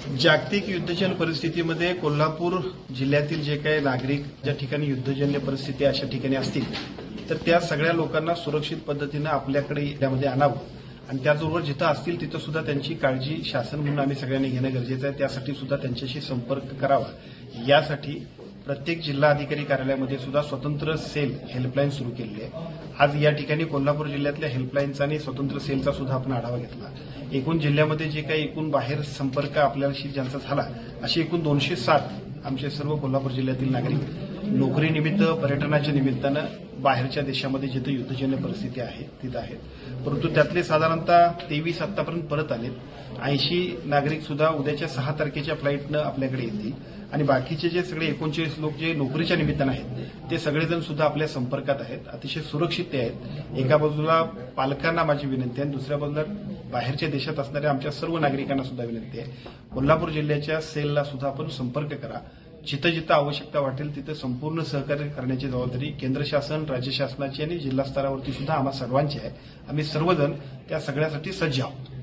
जागतिक युद्धजन्य परिस्थितीमध्ये कोल्हापूर जिल्ह्यातील जे काही नागरिक ज्या ठिकाणी युद्धजन्य परिस्थिती अशा ठिकाणी असतील तर त्या सगळ्या लोकांना सुरक्षित पद्धतीनं आपल्याकडे त्यामध्ये आणावं आणि त्याचबरोबर जिथं असतील तिथं सुद्धा त्यांची काळजी शासन म्हणून आम्ही सगळ्यांनी घेणं गरजेचं आहे। त्यासाठी सुद्धा त्यांच्याशी संपर्क करावा। यासाठी प्रत्येक जिल्हा अधिकारी कार्यालयामध्ये सुद्धा स्वतंत्र सेल हेल्पलाईन सुरू केलेली आहे। आज या ठिकाणी कोल्हापूर जिल्ह्यातल्या हेल्पलाईनचा आणि स्वतंत्र सेलचा सुद्धा आपण आढावा घेतला। एकूण जिल्ह्यामध्ये जे काही एकूण बाहेर संपर्क आपल्याशी ज्यांचा झाला अशी एकूण 207 आमचे सर्व कोल्हापूर जिल्ह्यातील नागरिक नोकरीनिमित्त पर्यटनाच्या निमित्तानं बाहेरच्या देशामध्ये जिथे युद्धजन्य परिस्थिती आहे तिथं आहेत, परंतु त्यातले साधारणतः 23 आतापर्यंत परत आलेत। 80 नागरिक सुद्धा उद्याच्या 6 तारखेच्या फ्लाईटनं आपल्याकडे येतील आणि बाकीचे जे सगळे 39 लोक जे नोकरीच्या निमित्तानं आहेत ते सगळेजण सुद्धा आपल्या संपर्कात आहेत, अतिशय सुरक्षित ते आहेत। एका बाजूला पालकांना माझी विनंती आहे, दुसऱ्या बाजूला बाहेरच्या देशात असणाऱ्या आमच्या सर्व नागरिकांना सुद्धा विनंती आहे, कोल्हापूर जिल्ह्याच्या सेलला सुद्धा आपण संपर्क करा। जिथं जिथं आवश्यकता वाटेल तिथं संपूर्ण सहकार्य करण्याची जबाबदारी केंद्र शासन, राज्य शासनाची आणि जिल्हा स्तरावरती सुद्धा आम्हा सर्वांची आहे। आम्ही सर्वजण त्या सगळ्यासाठी सज्ज आहोत।